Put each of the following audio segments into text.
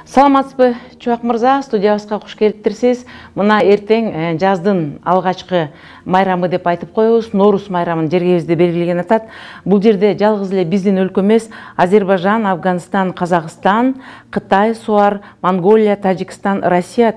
Саламатсызбы, Чубак мырза, студиябызга куш келиптирсиз. Мына эртең жаздын алгачкы майрамы деп айтып коебуз. Норус майрамын жергебизде белгилеген атат. Бул жерде жалгыз эле биздин өлкө эмес, Азербайжан, Афганистан, Казакстан, Кытай, Суар, Монголия, Тажикстан, Россия,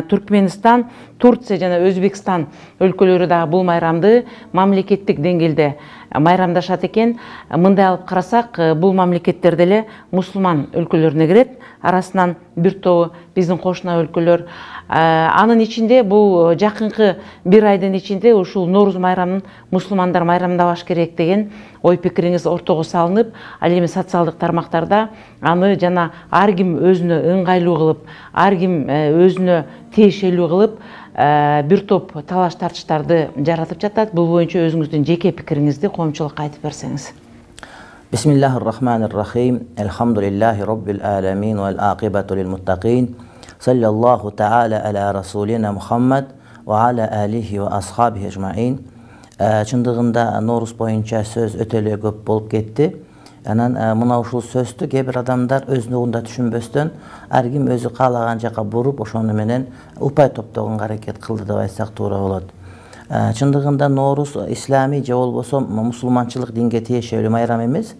Түркменистан, Турция жана Өзбекстан өлкөлөрү да бул майрамды мамлекеттик деңгээлде майрамдашат экен. Мындай алып карасак, бул мамлекеттерде эле мусулман өлкөлөрүнө кирет. Арасынан бир тобу биздин кошуна өлкөлөр. Анын ичинде бул жакынкы бир айдын ичинде ушул Норус майрамын мусулмандар майрамдабаш керек деген ой пикириңиз ортого салынып, ал эми социалдык тармактарда аны жана ар ким өзүнө ыңгайлуу кылып, ар ким өзүнө тиешелүү кылып бир топ талаш тартыштарды жаратып жатат. Бул боюнча өзүңүздүн жеке пикириңизди коомчулукка айтып берсеңиз. Bismillahirrahmanirrahim. Elhamdülillahi Rabbil alemin vel aqibatu lil muttaqin. Sallallahu ta'ala ala rasulina Muhammed ve ala alihi ve ashabihi ecmaîn. Çındığında Norus boyunca söz ötele köp bolup ketti. Anан мына ушул сөздү кээ бир адамдар өзүнө түшүнбөстөн ар ким өзү каалаган жака буруп, ошону менен упай топтогонго аракет кылды деп айтсак туура болот. Чындыгында Норус ислами же болбосо мусулманчылык динге тиешелүү майрам эмес.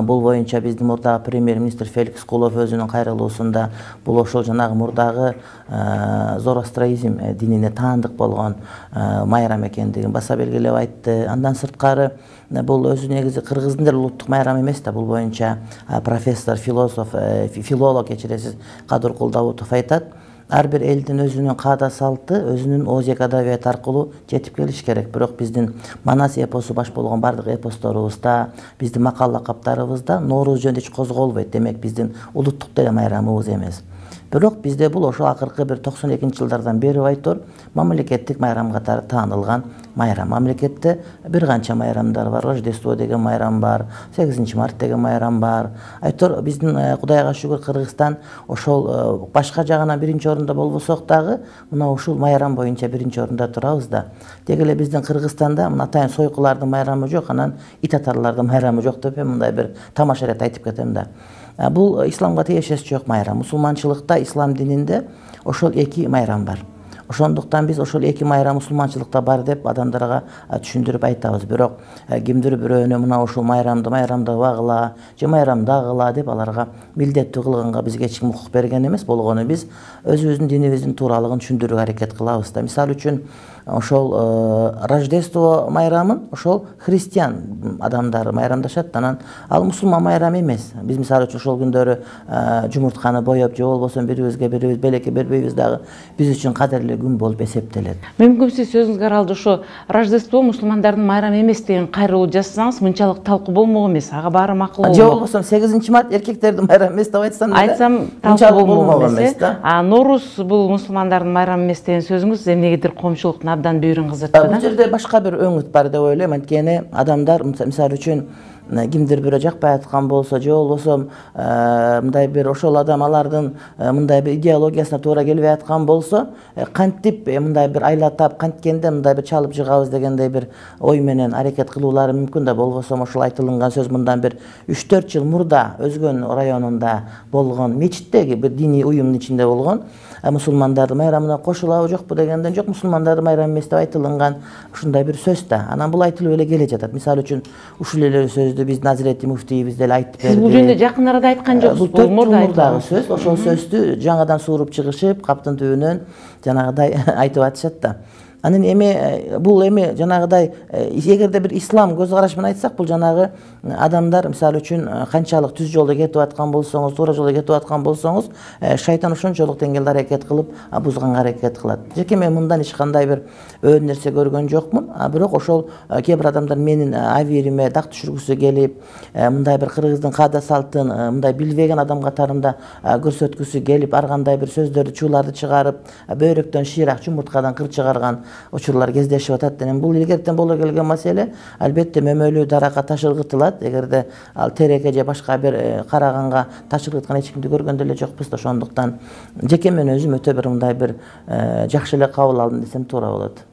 Бул боюнча биздин мурдагы премьер-министр Феликс Кулов өзүнүн кайрылуусунда бул ошол жанагы мурдагы зороастризм динине таандык болгон майрам экендигин баса белгилеп айтты. Андан сырткары бул өзү негизи кыргыздын деле улуттук майрамы эмес да. Бул боюнча профессор, филолог кечиресиз Кадыркул Давутов айтат. Ар бир элдин өзүнүн каада салты, өзүнүн озек адабият аркылуу жетип келиш керек. Бирок биздин Манас эпосу баш болгон бардык эпосторубузда, биздин макал лакаптарыбызда Норус жөнүндө эч козголбойт. Демек биздин улуттук деле майрамыбыз эмес. Бирок бизде бул ошол акыркы бир 92-жылдардан бери байтор мамлекеттик майрам катары таанылган майрам. Мамлекетте бир канча майрамдар бар. Рождество деген майрам бар, 8-март деген майрам бар. Айтор биздин Кудайга шүгүр Кыргызстан ошол башка жагынан биринчи орунда болбосок дагы, мына ушул майрам боюнча биринчи орунда турабыз да. Деги эле биздин Кыргызстанда мына атайын сойкулардын майрамы жок, анан ит атарлардын майрамы жок деп мындай бир тамаша рет айтып кетем да. Бул исламга тиешеси жок майрам. Мусулманчылыкта, ислам дининде ошол эки майрам бар. Ошондуктан биз ошол эки майрам мусулманчылыкта бар деп адамдарга түшүндүрүп айтабыз. Бирок кимдир бирөөнө мына ушул майрамды майрамдабагыла же майрамдагыла деп аларга милдеттүү кылганга бизге эч ким укук берген эмес. Болгону биз өзүбүздүн динибиздин тууралыгын түшүндүрүүгө аракет кылабыз да. Мисалы үчүн ошол Рождество майрамын ошол христиан адамдар майрамдашат, анан ал мусулман майрамы эмес. Биз мисалы үчүн ошол күндөрү жумуртканы боеп же болбосо бирибизге бирибиз белекке бербейбиз дагы, биз үчүн кадырлуу күн болуп эсептелет. Мүмкүн сиз сөзүңүзгө аралды ошо Рождество мусулмандардын майрамы эмес деген кайрылуу жасасаңыз, мынчалык талкуу болмок эмес. Ага баары макул болот. Же болбосо 8-март эркектердин майрамы эмес деп айтсам талкуу болмок эмес. Норус бул мусулмандардын майрамы эмес деген сөзүңүз эмнегедир коомчулуктун абдан бүйүрүн кызытты. Бул жерде башка бир өңүт бар деп ойлойм. Анткени адамдар мисалы үчүн кимдир бирөө жакпай аткан болсо же болбосо мындай бир ошол адам алардын мындай бир идеологиясына туура келбей аткан болсо, кантип мындай бир айлатап канткенде мындай бир чалып жыгабыз дегендей бир ой менен аракет кылуулары мүмкүн да. Болбосо ошол айтылган сөз мындан бир 3-4 жыл мурда Өзгөн районунда болгон мечиттеги бир диний уюмдун ичинде болгон мусулмандардын майрамына кошулабы жокпу дегенден жок, мусулмандардын майрамы эмес деп айтылган ушундай бир сөз да. Анан бул айтылып эле келе жатат. Мисалы үчүн ушул эле сөздү биздин Азирети муфтийибиз деле айтып берди. Бул жөнүндө жакын арада айткан жоксуз. Бул мурдагы сөз. Ошол сөздү жаңадан сууруп чыгышып, каптын түбүнөн жанагыдай айтып атышат да. Анын бул жанагыдай эгерде бир ислам көз карашы менен айтсак, бул жанагы адамдар мисалы үчүн канчалык түз жолдо кетип аткан болсоңуз, туура жолдо кетип аткан болсоңуз, шайтан ошончолук деңгээлде аракет кылып, бузганга аракет кылат. Жеке мен мындан эч кандай бир өөн нерсе көргөн жокмун. Бирок ошол кээ бир адамдар менин абийириме дак түшүргүсү келип, мындай бир кыргыздын каада салтын мындай билбеген адам катарында көрсөткүсү келип, ар кандай бир сөздөрдү, чууларды чыгарып, бөйрөктөн шыйрак, чумурткадан кыр чыгарган учурлар кездешип атат. Бул илгертен боло келген маселе. Албетте мөмөлүү даракка ташыргытылат. Эгерде ал тереке же башка бир караганга ташыргыткан эч кимди көргөн деле жокпуз да. Ошондуктан жеке мен өзүм өтө бир мындай бир жакшы эле кабыл алдым десем туура болот.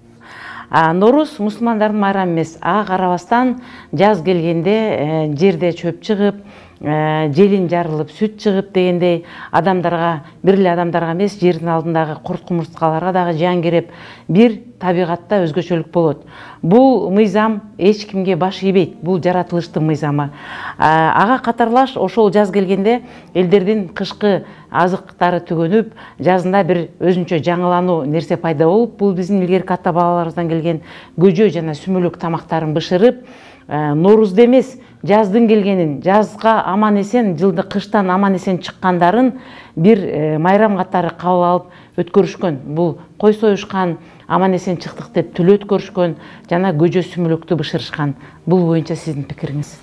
Норус мусулмандардын майрамы эмес. Ага карабастан жаз келгенде жерде чөп чыгып, желин жарылып сүт чыгып дегендей адамдарга, бир эле адамдарга эмес, жердин алдындагы курт кумурскаларга дагы зыян келип, бир табигатта өзгөчөлүк болот. Бул мыйзам эч кимге баш ийбейт. Бул жаратылыштын мыйзамы. Ага катарлаш ошол жаз келгенде элдердин кышкы азыктары түгөнүп, жазында бир өзүнчө жаңылануу нерсе пайда болуп, бул биздин илгерки ата бабаларыбыздан келген көжө жана сүмөлөк тамактарын бышырып, Ноорузда эмес, жаздын келгенин, жазга аман эсен, жылды кыштан аман эсен чыккандарын бир майрам катары кабыл алып өткөрүшкөн. Бул кой союшкан, аман эсен чыктык деп тил өткөрүшкөн жана көжө сүмөлөктү бышырышкан. Бул боюнча сиздин пикириңиз?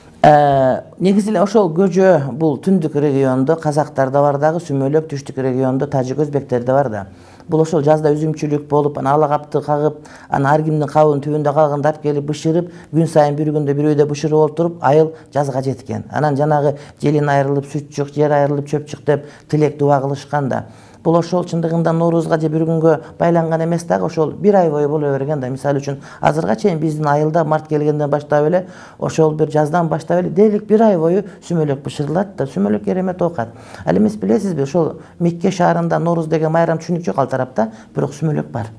Негизи эле ошол көжө бул түндүк региондо казактарда бар дагы, сүмөлөк түштүк региондо тажик өзбектерде бар да. Бул ошол жазда үзүмчүлүк болуп, ана ала капты кагып, ана ар кимдин кабынын түбүндө калганда алып келип бышырып, күн сайын бир күндө бир үйдө бышырып отуруп, айыл жазга жеткен. Анан жанагы желин айрылып сүт чык, жер айрылып чөп чык деп тилек дуа кылышкан да. Бул ошол чындыгында Ноорузга же бир күнгө байланган эмес дагы, ошол бир ай бою боло берген да. Мисалы үчүн азырга чейин биздин айылда март келгенден баштап эле, ошол бир жаздан баштап эле дээрлик бир ай бою сүмөлөк бышырылат да. Сүмөлөк керемет оокат. Ал эмес билесизби, ошол Мекке шаарында Ноорuz деген майрам түшүнүк жок ал тарапта, бирок сүмөлөк бар.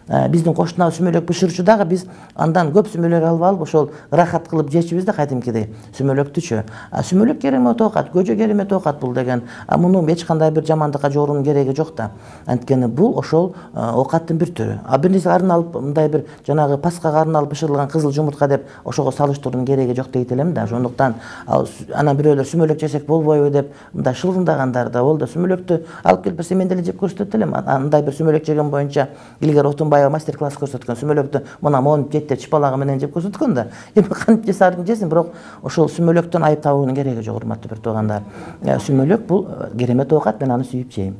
Биздин кошуна сүмөлөк бышырчу дагы биз андан көп сүмөлөк алып ошол ырахат кылып жечүбүз да кайтимкидей сүмөлөктүчү. Сүмөлөк керемет оокат, көжө керемет оокат бул деген. Муну эч кандай бир жамандыкка жоруунун кереги жок да. Анткени бул ошол оокаттын бир түрү. Бир нерсе арналып, мындай бир жанагы пасхага арналып бышырылган кызыл жумуртка деп ошого салыштыруунун кереги жок дейт элем да. Ошондуктан анан бирөөлөр сүмөлөк жесек болбойбу деп мындай шылгындагандар да болду. Сүмөлөктү алып келип берсе мен деле жеп көрсөтөт элем. Андай бир сүмөлөк жеген боюнча илгери отун мастер-класс көрсөткөн, сүмөлөктү мына монуп жейт деп чыпалагы менен жеп көрсөткөн да. Эми кантип жесарың жесин, бирок ошол сүмөлөктөн айып табуунун кереги жок, урматтуу бир туугандар. Сүмөлөк бул керемет оокат, мен аны сүйүп жейм.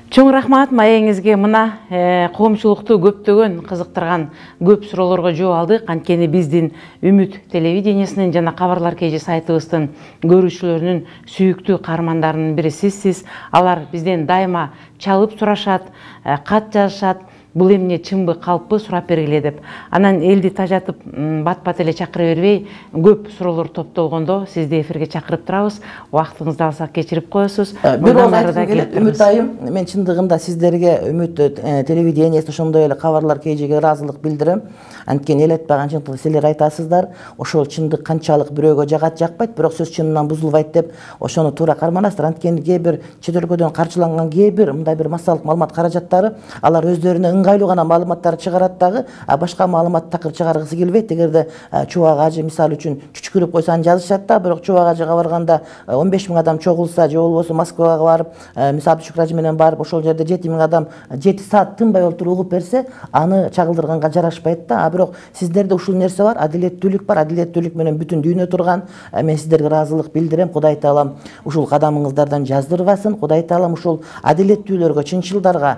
Чоң рахмат маегиңизге. Мына коомчулукту көптөгөн кызыктырган көп суроолорго жооп алдык. Анткени биздин Үмүт телевидениясынын жана Кабарлар KG сайтыбыздын көрүүчүлөрүнүн сүйүктүү каармандарынын бири сизсиз. Алар бизден дайыма чалып сурашат, кат жазышат. Бул эмне чынбы калппы сурап бергиле деп. Анан элди тажатып бат-бат эле чакыра бербей, көп суроолор топтолгондо сизди эфирге чакырып турабыз. Убактыңызды алсак кечирип коесуз. Бир оор айтып келет Үмүт айым, мен чындыгында сиздерге Үмүт телевидениясы ошондой эле Кабарлар KGге ыраазылык билдирем. Анткени эл айтпаган чындыкты силер айтасыздар. Ошол чындык канчалык бирөөгө жагат жакпайт, бирок сөз чынынан бузулбайт деп ошону туура карманасыздар. Анткени кээ бир чет өлкөдөн каржыланган кээ бир мындай бир массалык маалымат каражаттары алар өздөрүнө ыңгайлуу гана маалыматтарды чыгарат дагы, башка маалымат такыр чыгаргысы келбейт. Эгерде Чубак ажы мисалы үчүн чүчкүрүп койсо жазышат да, бирок Чубак ажыга барганда 15 000 адам чогулса же болбосо Москвага барып, Мисап Шүкражы менен барып ошол жерде 7 000 адам 7 саат тынбай отуруп угуп берсе, аны чагылдырганга жарашпайт да. Бирок сиздерде ушул нерсе бар, адилеттүүлүк бар, адилеттүүлүк менен бүтүн дүйнө турган. Мен сиздерге ыраазылык билдирем. Кудай таалам ушул кадамыңыздардан жаздырбасын. Кудай таалам ушул адилеттүүлөргө, чынчылдарга,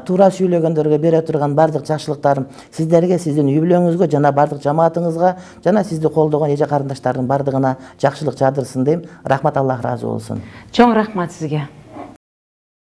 туура сүйлөгөндөргө бере турган бардык жакшылыктарын сиздерге, сиздин үй бүлөңүзгө жана бардык жамаатыңызга жана сизди колдогон эже карындаштардын бардыгына жакшылык жаадырсын дейм. Рахмат, Аллах ыраазы болсун. Чоң рахмат сизге.